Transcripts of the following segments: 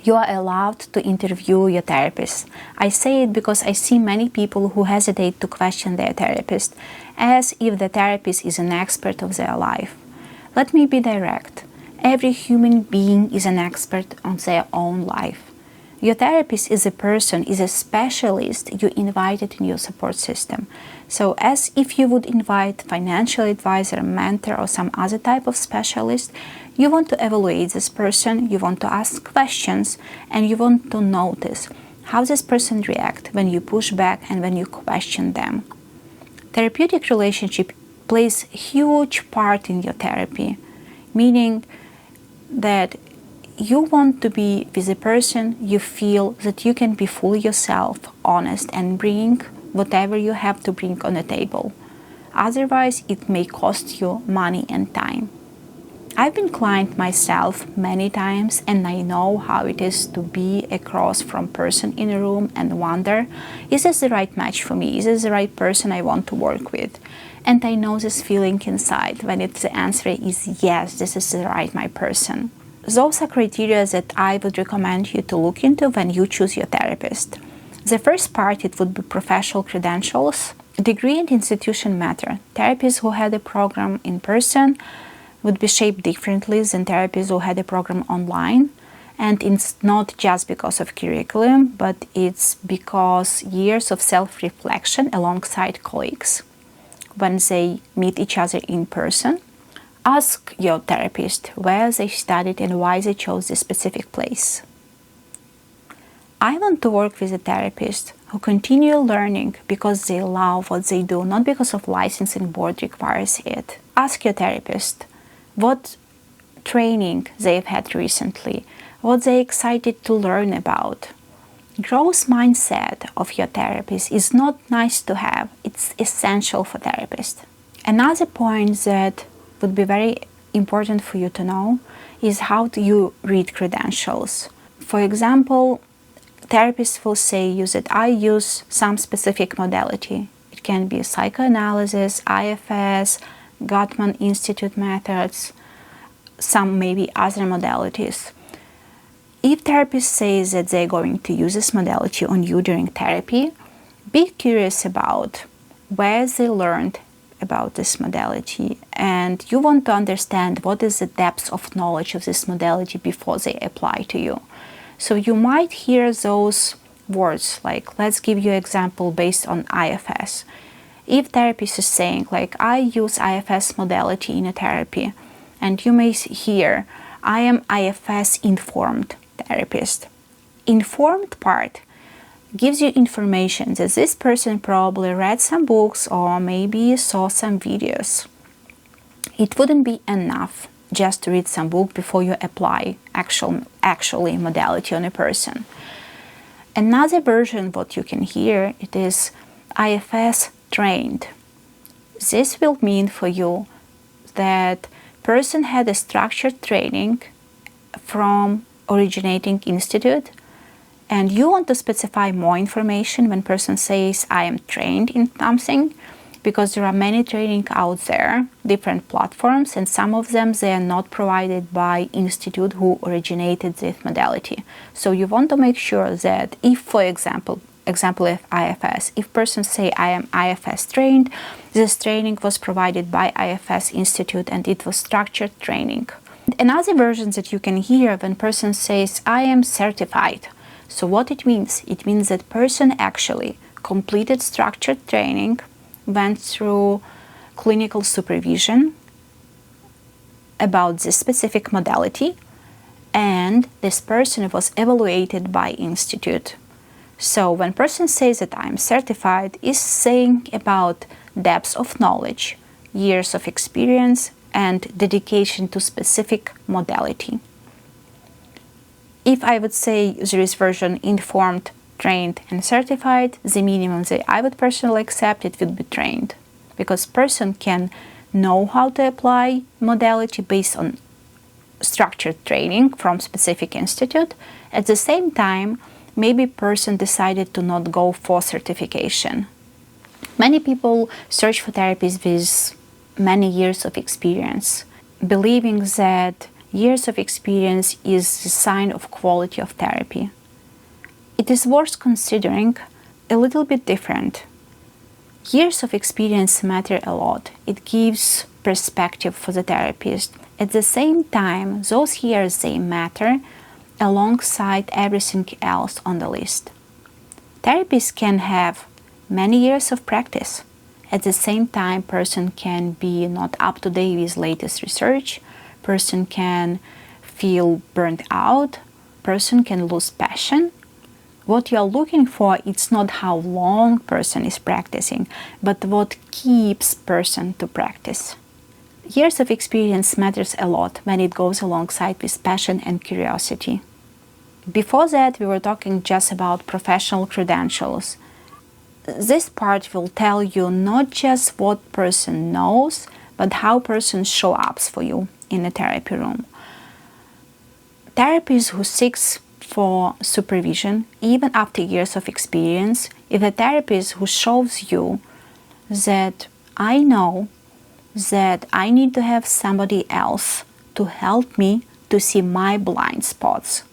You are allowed to interview your therapist. I say it because I see many people who hesitate to question their therapist, as if the therapist is an expert of their life. Let me be direct. Every human being is an expert on their own life. Your therapist is a person, is a specialist you invited in your support system. So as if you would invite a financial advisor, a mentor, or some other type of specialist, you want to evaluate this person, you want to ask questions, and you want to notice how this person reacts when you push back and when you question them. Therapeutic relationship plays a huge part in your therapy, meaning that you want to be with a person you feel that you can be fully yourself, honest, and bring whatever you have to bring on the table. Otherwise, it may cost you money and time. I've been client myself many times, and I know how it is to be across from person in a room and wonder, is this the right match for me? Is this the right person I want to work with? And I know this feeling inside when the answer is yes, this is the right my person. Those are criteria that I would recommend you to look into when you choose your therapist. The first part, it would be professional credentials. Degree and institution matter. Therapists who had a program in person would be shaped differently than therapists who had a program online. And it's not just because of curriculum, but it's because years of self-reflection alongside colleagues. When they meet each other in person, ask your therapist where they studied and why they chose this specific place. I want to work with a therapist who continue learning because they love what they do, not because of licensing board requires it. Ask your therapist what training they've had recently, what they're excited to learn about. Growth mindset of your therapist is not nice to have, it's essential for therapists. Another point that would be very important for you to know is how do you read credentials. For example, therapists will say that I use some specific modality. It can be psychoanalysis, IFS, Gottman Institute methods, some maybe other modalities. If therapist says that they're going to use this modality on you during therapy, be curious about where they learned about this modality, and you want to understand what is the depth of knowledge of this modality before they apply to you. So you might hear those words like, let's give you an example based on IFS. If therapist is saying like, I use IFS modality in a therapy, and you may hear, I am IFS informed therapist. Informed part gives you information that this person probably read some books or maybe saw some videos. It wouldn't be enough just to read some book before you apply actually modality on a person. Another version what you can hear, it is IFS trained. This will mean for you that person had a structured training from originating institute, and you want to specify more information when person says I am trained in something, because there are many training out there, different platforms, and some of them they are not provided by institute who originated this modality. So you want to make sure that if, for example of IFS, if person say I am IFS trained, this training was provided by IFS Institute and it was structured training. Another version that you can hear when person says I am certified. So what it means? It means that person actually completed structured training, went through clinical supervision about this specific modality, and this person was evaluated by institute. So when person says that I am certified, is saying about depth of knowledge, years of experience, and dedication to specific modality. If I would say there is version informed, trained, and certified, the minimum that I would personally accept, it would be trained. Because person can know how to apply modality based on structured training from specific institute. At the same time, maybe person decided to not go for certification. Many people search for therapists with many years of experience, believing that Years of experience is a sign of quality of therapy. It is worth considering a little bit different. Years of experience matter a lot. It gives perspective for the therapist. At the same time, those years, they matter alongside everything else on the list. Therapists can have many years of practice. At the same time, person can be not up to date with latest research, person can feel burnt out, person can lose passion. What you are looking for, it's not how long person is practicing, but what keeps person to practice. Years of experience matters a lot when it goes alongside with passion and curiosity. Before that, we were talking just about professional credentials. This part will tell you not just what person knows, but how person show up for you in a therapy room. Therapists who seeks for supervision, even after years of experience, if a therapist who shows you that I know that I need to have somebody else to help me to see my blind spots.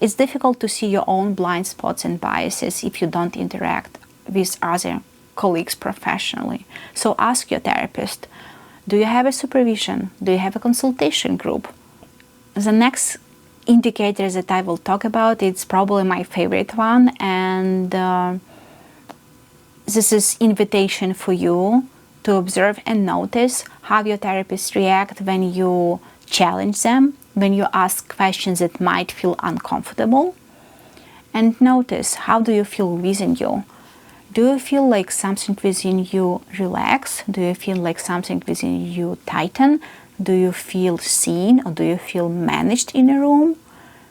It's difficult to see your own blind spots and biases if you don't interact with other colleagues professionally. So ask your therapist, do you have a supervision? Do you have a consultation group? The next indicator that I will talk about, it's probably my favorite one, and this is invitation for you to observe and notice how your therapists react when you challenge them, when you ask questions that might feel uncomfortable. And notice, how do you feel within you? Do you feel like something within you relax? Do you feel like something within you tighten? Do you feel seen, or do you feel managed in a room?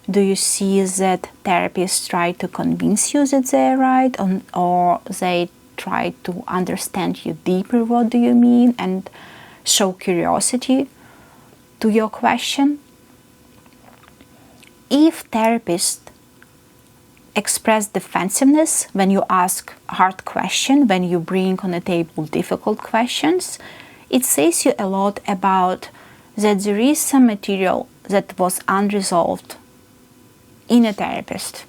Do you see that therapists try to convince you that they're right, or they try to understand you deeper, what do you mean, and show curiosity to your question? If therapists express defensiveness when you ask hard questions, when you bring on the table difficult questions, it says you a lot about that there is some material that was unresolved in a therapist.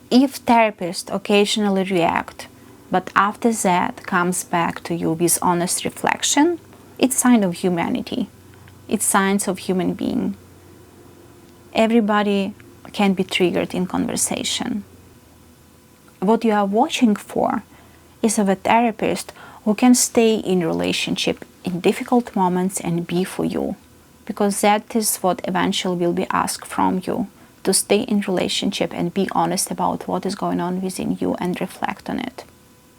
If therapists occasionally react, but after that comes back to you with honest reflection, it's sign of humanity. It's signs of human being. Everybody can be triggered in conversation. What you are watching for is of a therapist who can stay in relationship in difficult moments and be for you, because that is what eventually will be asked from you, to stay in relationship and be honest about what is going on within you and reflect on it.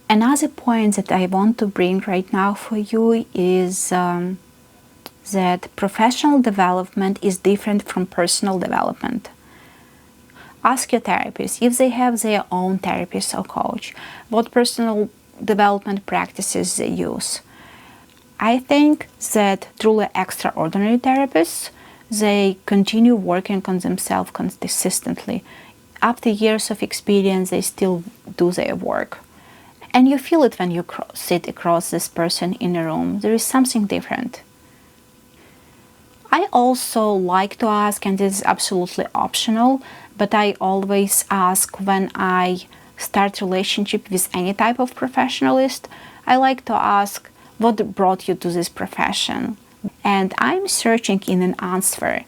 Another point that I want to bring right now for you is that professional development is different from personal development. Ask your therapist if they have their own therapist or coach, what personal development practices they use. I think that truly extraordinary therapists, they continue working on themselves consistently. After years of experience, they still do their work. And you feel it when you sit across this person in a room. There is something different. I also like to ask, and this is absolutely optional, but I always ask when I start relationship with any type of professionalist, I like to ask, what brought you to this profession? And I'm searching in an answer,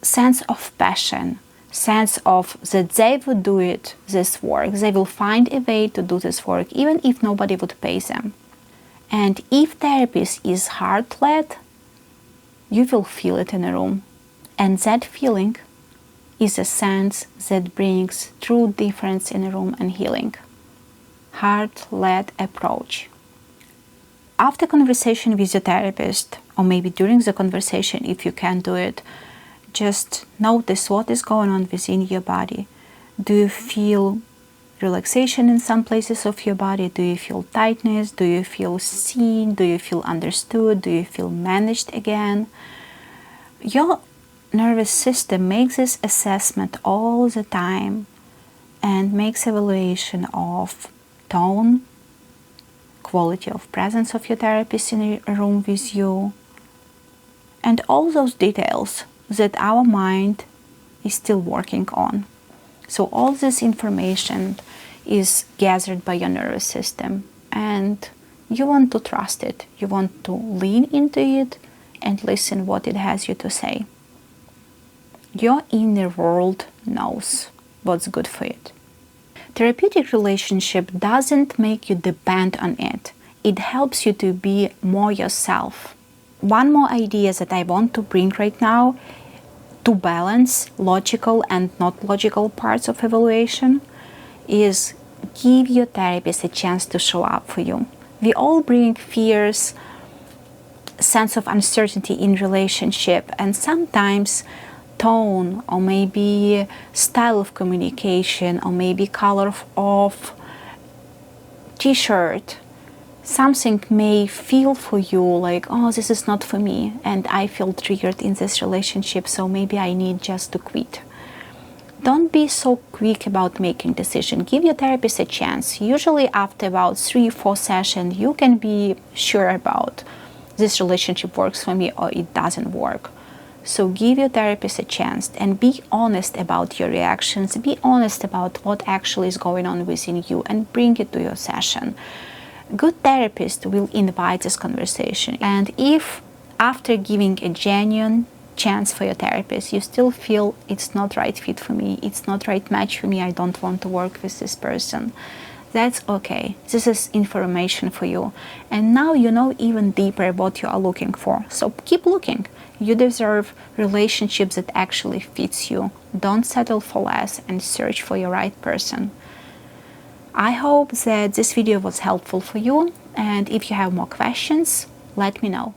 sense of passion, sense of that they would do it, this work, they will find a way to do this work, even if nobody would pay them. And if therapist is heart-led, you will feel it in a room. And that feeling is a sense that brings true difference in a room and healing. Heart-led approach. After conversation with your therapist, or maybe during the conversation if you can do it, just notice what is going on within your body. Do you feel relaxation in some places of your body? Do you feel tightness? Do you feel seen? Do you feel understood? Do you feel managed again? Your nervous system makes this assessment all the time and makes evaluation of tone, quality of presence of your therapist in a room with you, and all those details that our mind is still working on. So all this information is gathered by your nervous system, and you want to trust it. You want to lean into it and listen what it has you to say. Your inner world knows what's good for it. Therapeutic relationship doesn't make you depend on it. It helps you to be more yourself. One more idea that I want to bring right now to balance logical and not logical parts of evaluation is give your therapist a chance to show up for you. We all bring fears, sense of uncertainty in relationship, and sometimes tone or maybe style of communication or maybe color of t-shirt, something may feel for you like, oh, this is not for me, and I feel triggered in this relationship, so maybe I need just to quit. Don't be so quick about making decision. Give your therapist a chance. Usually after about 3-4 sessions, you can be sure about this relationship works for me or it doesn't work. So give your therapist a chance and be honest about your reactions. Be honest about what actually is going on within you and bring it to your session. Good therapist will invite this conversation. And if after giving a genuine chance for your therapist, you still feel it's not right fit for me, it's not right match for me, I don't want to work with this person, that's okay. This is information for you. And now you know even deeper what you are looking for. So keep looking. You deserve relationships that actually fits you. Don't settle for less and search for your right person. I hope that this video was helpful for you. And if you have more questions, let me know.